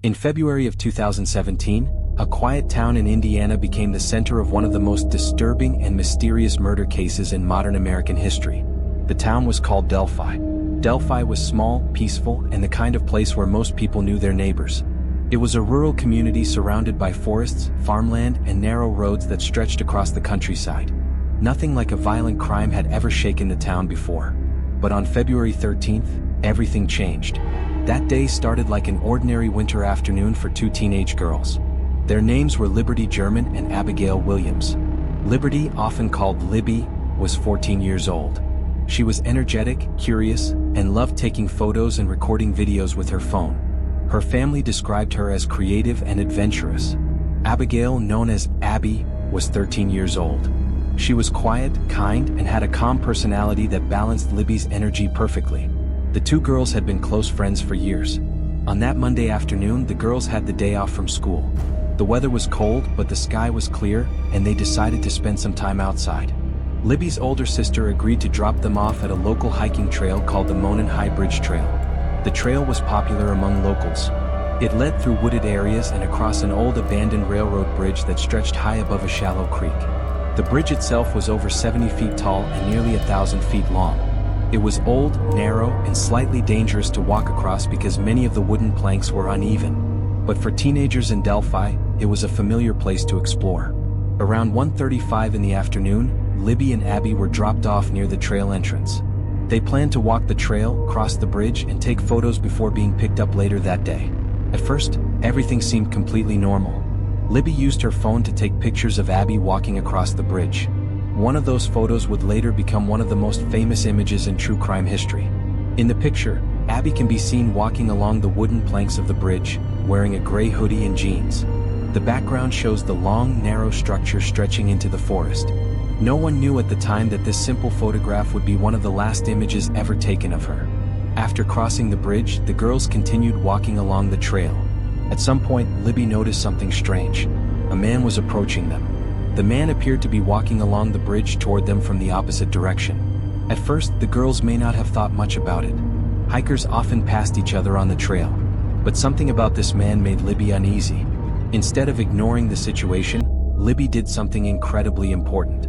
In February of 2017, a quiet town in Indiana became the center of one of the most disturbing and mysterious murder cases in modern American history. The town was called Delphi. Delphi was small, peaceful, and the kind of place where most people knew their neighbors. It was a rural community surrounded by forests, farmland, and narrow roads that stretched across the countryside. Nothing like a violent crime had ever shaken the town before. But on February 13th, everything changed. That day started like an ordinary winter afternoon for two teenage girls. Their names were Liberty German and Abigail Williams. Liberty, often called Libby, was 14 years old. She was energetic, curious, and loved taking photos and recording videos with her phone. Her family described her as creative and adventurous. Abigail, known as Abby, was 13 years old. She was quiet, kind, and had a calm personality that balanced Libby's energy perfectly. The two girls had been close friends for years. On that Monday afternoon, the girls had the day off from school. The weather was cold, but the sky was clear, and they decided to spend some time outside. Libby's older sister agreed to drop them off at a local hiking trail called the Monon High Bridge trail. The trail was popular among locals. It led through wooded areas and across an old abandoned railroad bridge that stretched high above a shallow creek. The bridge itself was over 70 feet tall and nearly 1,000 feet long. It was old, narrow, and slightly dangerous to walk across because many of the wooden planks were uneven. But for teenagers in Delphi, it was a familiar place to explore. Around 1:35 in the afternoon, Libby and Abby were dropped off near the trail entrance. They planned to walk the trail, cross the bridge, and take photos before being picked up later that day. At first, everything seemed completely normal. Libby used her phone to take pictures of Abby walking across the bridge. One of those photos would later become one of the most famous images in true crime history. In the picture, Abby can be seen walking along the wooden planks of the bridge, wearing a gray hoodie and jeans. The background shows the long, narrow structure stretching into the forest. No one knew at the time that this simple photograph would be one of the last images ever taken of her. After crossing the bridge, the girls continued walking along the trail. At some point, Libby noticed something strange. A man was approaching them. The man appeared to be walking along the bridge toward them from the opposite direction. At first, the girls may not have thought much about it. Hikers often passed each other on the trail. But something about this man made Libby uneasy. Instead of ignoring the situation, Libby did something incredibly important.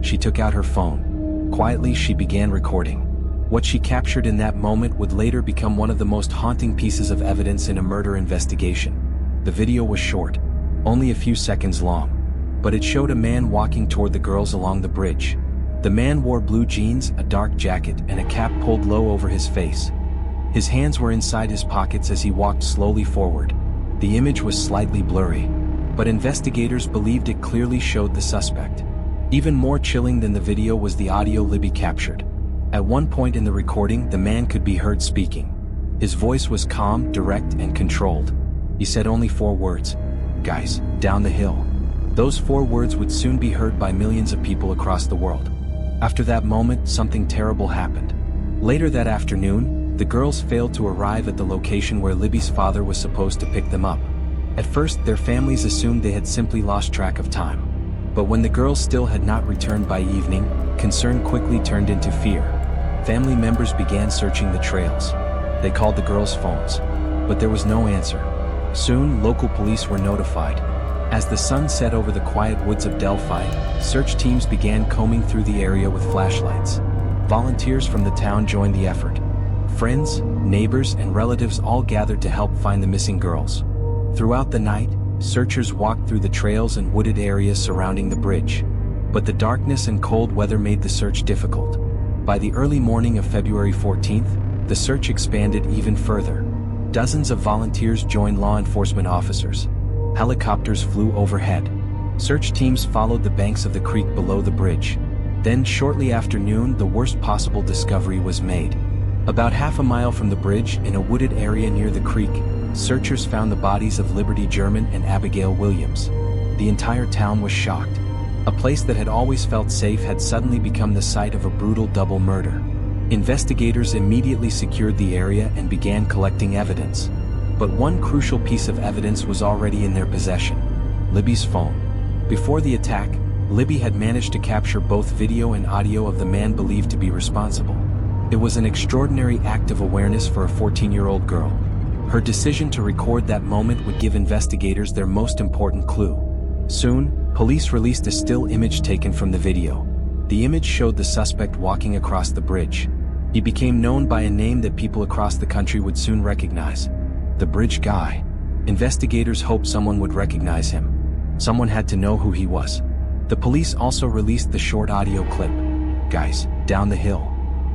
She took out her phone. Quietly, she began recording. What she captured in that moment would later become one of the most haunting pieces of evidence in a murder investigation. The video was short, only a few seconds long, but it showed a man walking toward the girls along the bridge. The man wore blue jeans, a dark jacket, and a cap pulled low over his face. His hands were inside his pockets as he walked slowly forward. The image was slightly blurry, but investigators believed it clearly showed the suspect. Even more chilling than the video was the audio Libby captured. At one point in the recording, the man could be heard speaking. His voice was calm, direct, and controlled. He said only 4 words: "Guys, down the hill." Those 4 words would soon be heard by millions of people across the world. After that moment, something terrible happened. Later that afternoon, the girls failed to arrive at the location where Libby's father was supposed to pick them up. At first, their families assumed they had simply lost track of time. But when the girls still had not returned by evening, concern quickly turned into fear. Family members began searching the trails. They called the girls' phones, but there was no answer. Soon, local police were notified. As the sun set over the quiet woods of Delphi, search teams began combing through the area with flashlights. Volunteers from the town joined the effort. Friends, neighbors, and relatives all gathered to help find the missing girls. Throughout the night, searchers walked through the trails and wooded areas surrounding the bridge. But the darkness and cold weather made the search difficult. By the early morning of February 14th, the search expanded even further. Dozens of volunteers joined law enforcement officers. Helicopters flew overhead. Search teams followed the banks of the creek below the bridge. Then, shortly after noon, the worst possible discovery was made. About half a mile from the bridge, in a wooded area near the creek, searchers found the bodies of Liberty German and Abigail Williams. The entire town was shocked. A place that had always felt safe had suddenly become the site of a brutal double murder. Investigators immediately secured the area and began collecting evidence. But one crucial piece of evidence was already in their possession: Libby's phone. Before the attack, Libby had managed to capture both video and audio of the man believed to be responsible. It was an extraordinary act of awareness for a 14-year-old girl. Her decision to record that moment would give investigators their most important clue. Soon, police released a still image taken from the video. The image showed the suspect walking across the bridge. He became known by a name that people across the country would soon recognize: the Bridge Guy. Investigators hoped someone would recognize him. Someone had to know who he was. The police also released the short audio clip. "Guys, down the hill."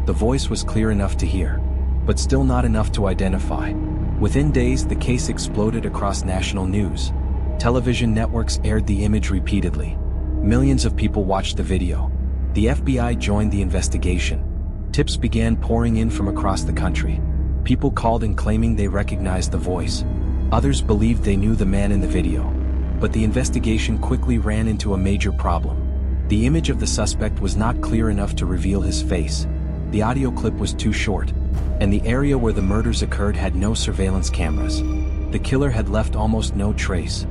The voice was clear enough to hear, but still not enough to identify. Within days, the case exploded across national news. Television networks aired the image repeatedly. Millions of people watched the video. The FBI joined the investigation. Tips began pouring in from across the country. People called in claiming they recognized the voice. Others believed they knew the man in the video. But the investigation quickly ran into a major problem. The image of the suspect was not clear enough to reveal his face. The audio clip was too short, and the area where the murders occurred had no surveillance cameras. The killer had left almost no trace.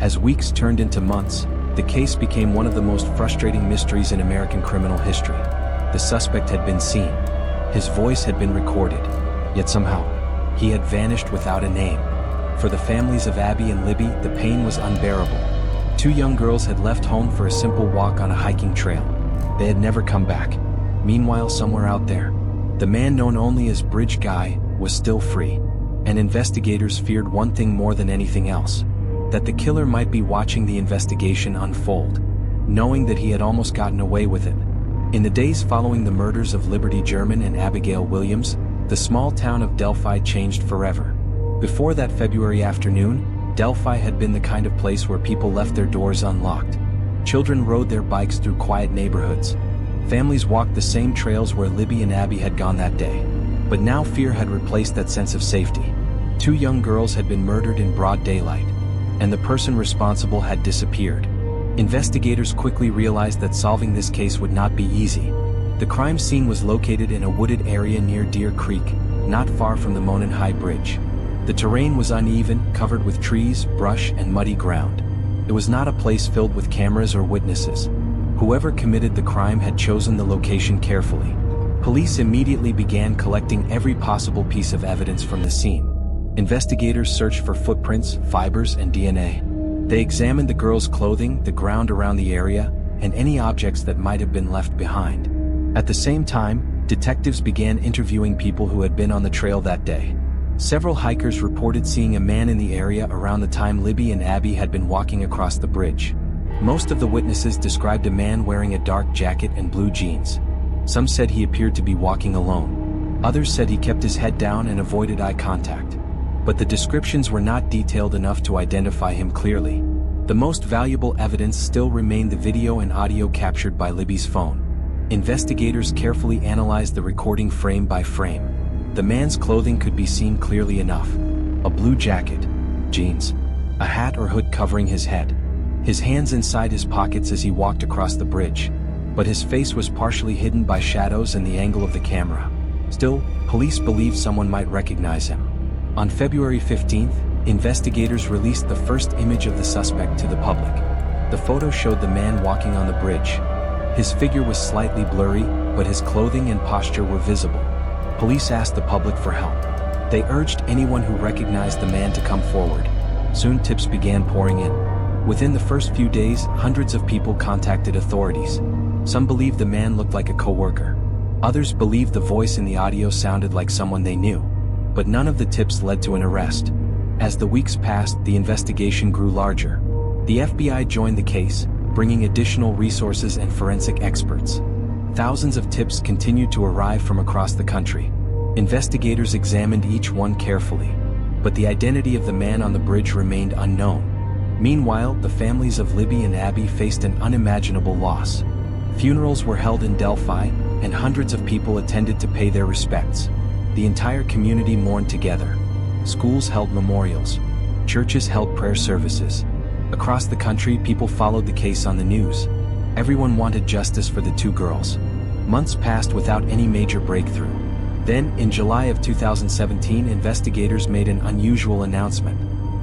As weeks turned into months, the case became one of the most frustrating mysteries in American criminal history. The suspect had been seen. His voice had been recorded. Yet somehow, he had vanished without a name. For the families of Abby and Libby, the pain was unbearable. Two young girls had left home for a simple walk on a hiking trail. They had never come back. Meanwhile, somewhere out there, the man known only as Bridge Guy was still free. And investigators feared one thing more than anything else: that the killer might be watching the investigation unfold, knowing that he had almost gotten away with it. In the days following the murders of German and Abigail Williams, the small town of Delphi changed forever. Before that February afternoon, Delphi had been the kind of place where people left their doors unlocked. Children rode their bikes through quiet neighborhoods. Families walked the same trails where Libby and Abby had gone that day. But now fear had replaced that sense of safety. Two young girls had been murdered in broad daylight, and the person responsible had disappeared. Investigators quickly realized that solving this case would not be easy. The crime scene was located in a wooded area near Deer Creek, not far from the Monon High Bridge. The terrain was uneven, covered with trees, brush, and muddy ground. It was not a place filled with cameras or witnesses. Whoever committed the crime had chosen the location carefully. Police immediately began collecting every possible piece of evidence from the scene. Investigators searched for footprints, fibers, and DNA. They examined the girls' clothing, the ground around the area, and any objects that might have been left behind. At the same time, detectives began interviewing people who had been on the trail that day. Several hikers reported seeing a man in the area around the time Libby and Abby had been walking across the bridge. Most of the witnesses described a man wearing a dark jacket and blue jeans. Some said he appeared to be walking alone. Others said he kept his head down and avoided eye contact. But the descriptions were not detailed enough to identify him clearly. The most valuable evidence still remained the video and audio captured by Libby's phone. Investigators carefully analyzed the recording frame by frame. The man's clothing could be seen clearly enough: a blue jacket, jeans, a hat or hood covering his head, his hands inside his pockets as he walked across the bridge. But his face was partially hidden by shadows and the angle of the camera. Still, police believed someone might recognize him. On February 15th, investigators released the first image of the suspect to the public. The photo showed the man walking on the bridge. His figure was slightly blurry, but his clothing and posture were visible. Police asked the public for help. They urged anyone who recognized the man to come forward. Soon tips began pouring in. Within the first few days, hundreds of people contacted authorities. Some believed the man looked like a coworker. Others believed the voice in the audio sounded like someone they knew. But none of the tips led to an arrest. As the weeks passed, the investigation grew larger. The FBI joined the case, bringing additional resources and forensic experts. Thousands of tips continued to arrive from across the country. Investigators examined each one carefully, but the identity of the man on the bridge remained unknown. Meanwhile, the families of Libby and Abby faced an unimaginable loss. Funerals were held in Delphi, and hundreds of people attended to pay their respects. The entire community mourned together. Schools held memorials. Churches held prayer services. Across the country, people followed the case on the news. Everyone wanted justice for the two girls. Months passed without any major breakthrough. Then, in July of 2017, investigators made an unusual announcement.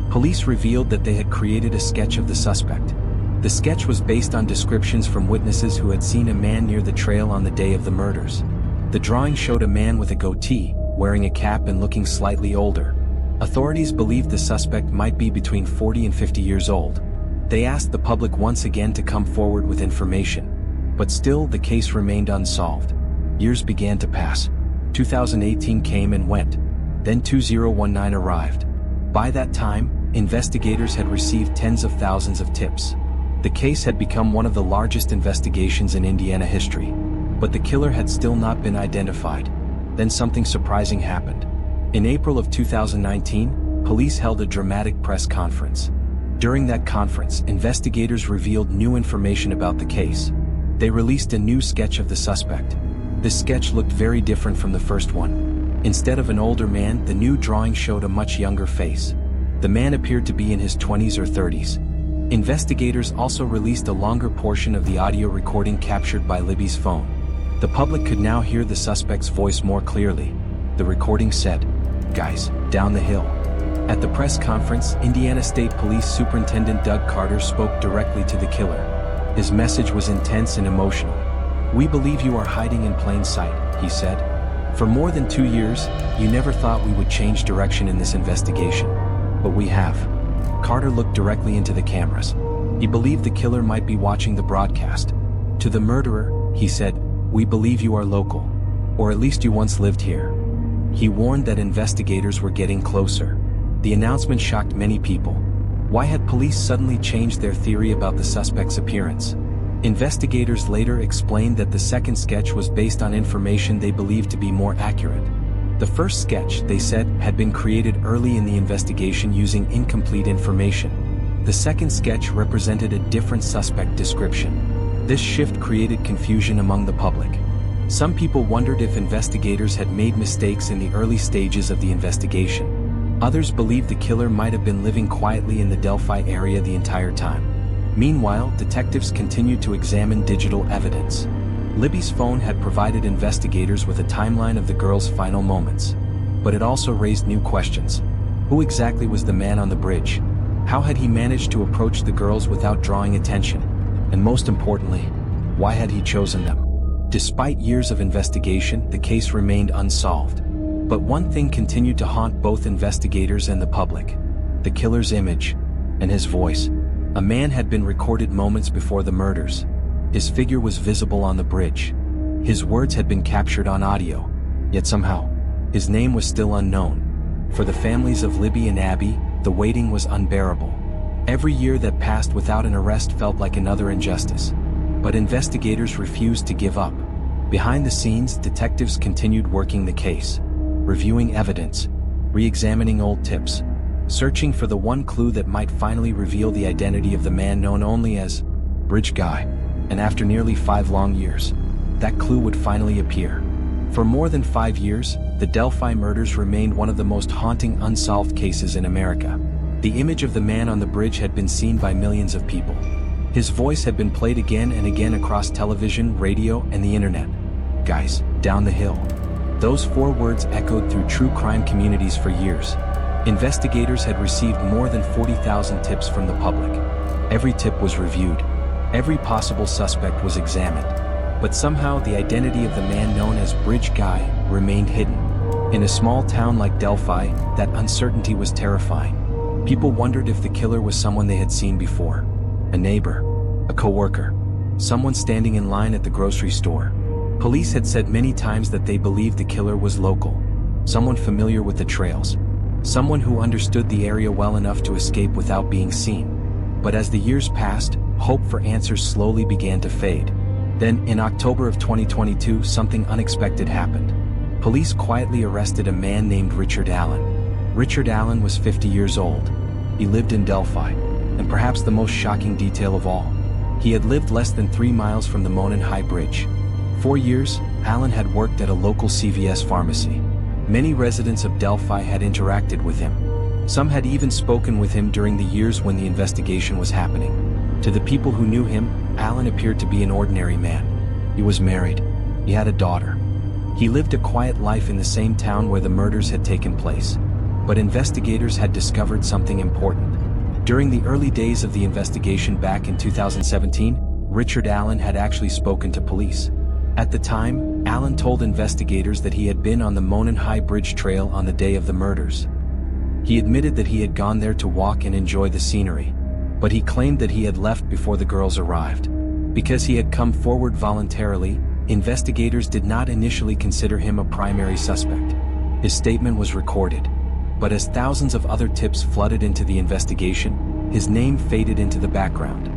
Police revealed that they had created a sketch of the suspect. The sketch was based on descriptions from witnesses who had seen a man near the trail on the day of the murders. The drawing showed a man with a goatee, wearing a cap and looking slightly older. Authorities believed the suspect might be between 40 and 50 years old. They asked the public once again to come forward with information. But still, the case remained unsolved. Years began to pass. 2018 came and went. Then 2019 arrived. By that time, investigators had received tens of thousands of tips. The case had become one of the largest investigations in Indiana history. But the killer had still not been identified. Then something surprising happened. In April of 2019, police held a dramatic press conference. During that conference, investigators revealed new information about the case. They released a new sketch of the suspect. This sketch looked very different from the first one. Instead of an older man, the new drawing showed a much younger face. The man appeared to be in his 20s or 30s. Investigators also released a longer portion of the audio recording captured by Libby's phone. The public could now hear the suspect's voice more clearly. The recording said, "Guys, down the hill." At the press conference, Indiana State Police Superintendent Doug Carter spoke directly to the killer. His message was intense and emotional. "We believe you are hiding in plain sight," he said. "For more than 2 years, you never thought we would change direction in this investigation. But we have." Carter looked directly into the cameras. He believed the killer might be watching the broadcast. To the murderer, he said, "We believe you are local. Or at least you once lived here." He warned that investigators were getting closer. The announcement shocked many people. Why had police suddenly changed their theory about the suspect's appearance? Investigators later explained that the second sketch was based on information they believed to be more accurate. The first sketch, they said, had been created early in the investigation using incomplete information. The second sketch represented a different suspect description. This shift created confusion among the public. Some people wondered if investigators had made mistakes in the early stages of the investigation. Others believed the killer might have been living quietly in the Delphi area the entire time. Meanwhile, detectives continued to examine digital evidence. Libby's phone had provided investigators with a timeline of the girl's final moments. But it also raised new questions. Who exactly was the man on the bridge? How had he managed to approach the girls without drawing attention? And most importantly, why had he chosen them? Despite years of investigation, the case remained unsolved. But one thing continued to haunt both investigators and the public: the killer's image and his voice. A man had been recorded moments before the murders. His figure was visible on the bridge. His words had been captured on audio. Yet somehow, his name was still unknown. For the families of Libby and Abby, the waiting was unbearable. Every year that passed without an arrest felt like another injustice. But investigators refused to give up. Behind the scenes, detectives continued working the case, reviewing evidence, re-examining old tips, searching for the one clue that might finally reveal the identity of the man known only as Bridge Guy. And after nearly 5 long years, that clue would finally appear. For more than 5 years, the Delphi murders remained one of the most haunting unsolved cases in America. The image of the man on the bridge had been seen by millions of people. His voice had been played again and again across television, radio, and the internet. "Guys, down the hill." Those 4 words echoed through true crime communities for years. Investigators had received more than 40,000 tips from the public. Every tip was reviewed. Every possible suspect was examined. But somehow the identity of the man known as Bridge Guy remained hidden. In a small town like Delphi, that uncertainty was terrifying. People wondered if the killer was someone they had seen before. A neighbor, a coworker, someone standing in line at the grocery store. Police had said many times that they believed the killer was local, someone familiar with the trails, someone who understood the area well enough to escape without being seen. But as the years passed, hope for answers slowly began to fade. Then, in October of 2022, something unexpected happened. Police quietly arrested a man named Richard Allen. Richard Allen was 50 years old. He lived in Delphi. And perhaps the most shocking detail of all, he had lived less than 3 miles from the Monon High Bridge. 4 years, Allen had worked at a local CVS pharmacy. Many residents of Delphi had interacted with him. Some had even spoken with him during the years when the investigation was happening. To the people who knew him, Allen appeared to be an ordinary man. He was married. He had a daughter. He lived a quiet life in the same town where the murders had taken place. But investigators had discovered something important. During the early days of the investigation back in 2017, Richard Allen had actually spoken to police. At the time, Allen told investigators that he had been on the Monon High Bridge trail on the day of the murders. He admitted that he had gone there to walk and enjoy the scenery, but he claimed that he had left before the girls arrived. Because he had come forward voluntarily, investigators did not initially consider him a primary suspect. His statement was recorded, but as thousands of other tips flooded into the investigation, his name faded into the background.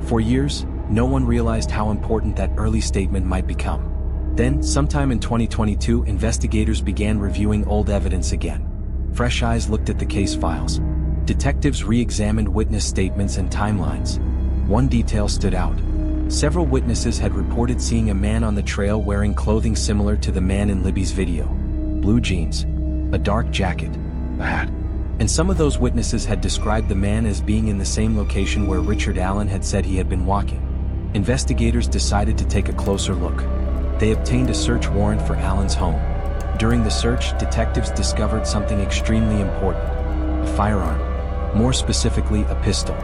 For years, no one realized how important that early statement might become. Then, sometime in 2022, investigators began reviewing old evidence again. Fresh eyes looked at the case files. Detectives re-examined witness statements and timelines. One detail stood out. Several witnesses had reported seeing a man on the trail wearing clothing similar to the man in Libby's video. Blue jeans, a dark jacket, a hat. And some of those witnesses had described the man as being in the same location where Richard Allen had said he had been walking. Investigators decided to take a closer look. They obtained a search warrant for Allen's home. During the search, detectives discovered something extremely important: a firearm. More specifically, a pistol.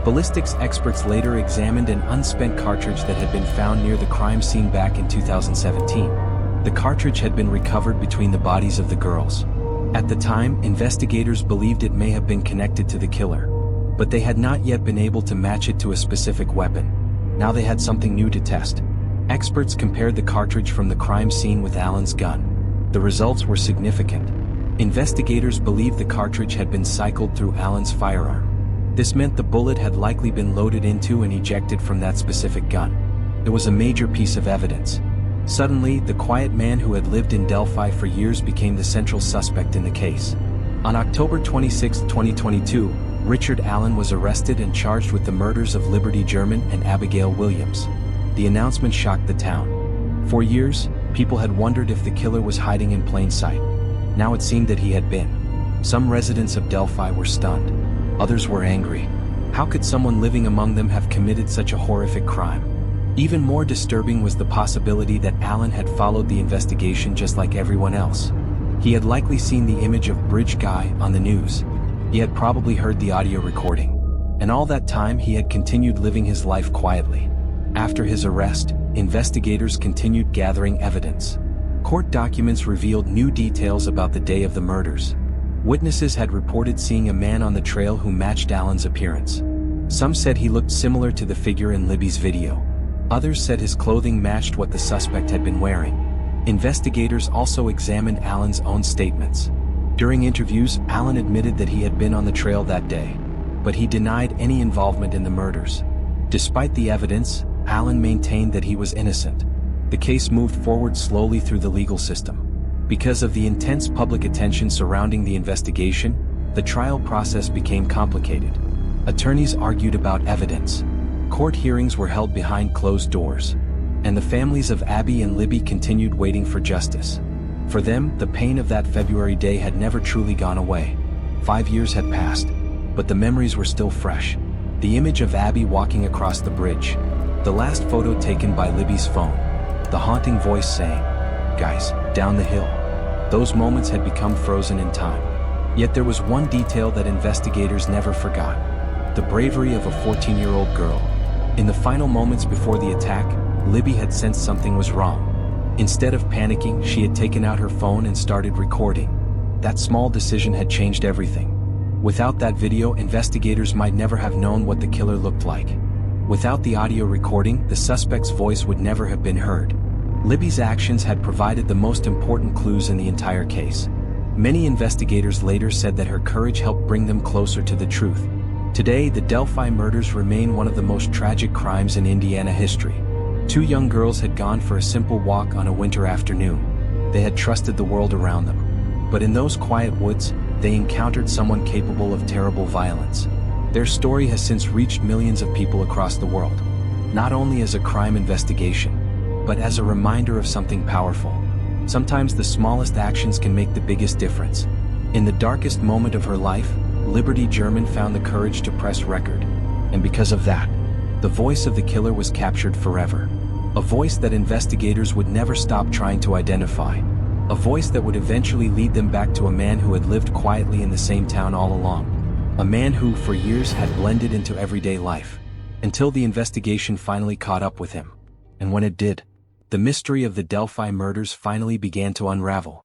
Ballistics experts later examined an unspent cartridge that had been found near the crime scene back in 2017. The cartridge had been recovered between the bodies of the girls. At the time, investigators believed it may have been connected to the killer, but they had not yet been able to match it to a specific weapon. Now they had something new to test. Experts compared the cartridge from the crime scene with Allen's gun. The results were significant. Investigators believed the cartridge had been cycled through Allen's firearm. This meant the bullet had likely been loaded into and ejected from that specific gun. It was a major piece of evidence. Suddenly, the quiet man who had lived in Delphi for years became the central suspect in the case. On October 26, 2022, Richard Allen was arrested and charged with the murders of Liberty German and Abigail Williams. The announcement shocked the town. For years, people had wondered if the killer was hiding in plain sight. Now it seemed that he had been. Some residents of Delphi were stunned. Others were angry. How could someone living among them have committed such a horrific crime? Even more disturbing was the possibility that Allen had followed the investigation just like everyone else. He had likely seen the image of Bridge Guy on the news. He had probably heard the audio recording. And all that time he had continued living his life quietly. After his arrest, investigators continued gathering evidence. Court documents revealed new details about the day of the murders. Witnesses had reported seeing a man on the trail who matched Allen's appearance. Some said he looked similar to the figure in Libby's video. Others said his clothing matched what the suspect had been wearing. Investigators also examined Allen's own statements. During interviews, Allen admitted that he had been on the trail that day, but he denied any involvement in the murders. Despite the evidence, Allen maintained that he was innocent. The case moved forward slowly through the legal system. Because of the intense public attention surrounding the investigation, the trial process became complicated. Attorneys argued about evidence. Court hearings were held behind closed doors. And the families of Abby and Libby continued waiting for justice. For them, the pain of that February day had never truly gone away. 5 years had passed, but the memories were still fresh. The image of Abby walking across the bridge. The last photo taken by Libby's phone. The haunting voice saying, "Guys, down the hill." Those moments had become frozen in time. Yet there was one detail that investigators never forgot. The bravery of a 14-year-old girl. In the final moments before the attack, Libby had sensed something was wrong. Instead of panicking, she had taken out her phone and started recording. That small decision had changed everything. Without that video, investigators might never have known what the killer looked like. Without the audio recording, the suspect's voice would never have been heard. Libby's actions had provided the most important clues in the entire case. Many investigators later said that her courage helped bring them closer to the truth. Today, the Delphi murders remain one of the most tragic crimes in Indiana history. 2 young girls had gone for a simple walk on a winter afternoon. They had trusted the world around them. But in those quiet woods, they encountered someone capable of terrible violence. Their story has since reached millions of people across the world, not only as a crime investigation, but as a reminder of something powerful. Sometimes the smallest actions can make the biggest difference. In the darkest moment of her life, Liberty German found the courage to press record. And because of that, the voice of the killer was captured forever. A voice that investigators would never stop trying to identify. A voice that would eventually lead them back to a man who had lived quietly in the same town all along. A man who, for years, had blended into everyday life. Until the investigation finally caught up with him. And when it did, the mystery of the Delphi murders finally began to unravel.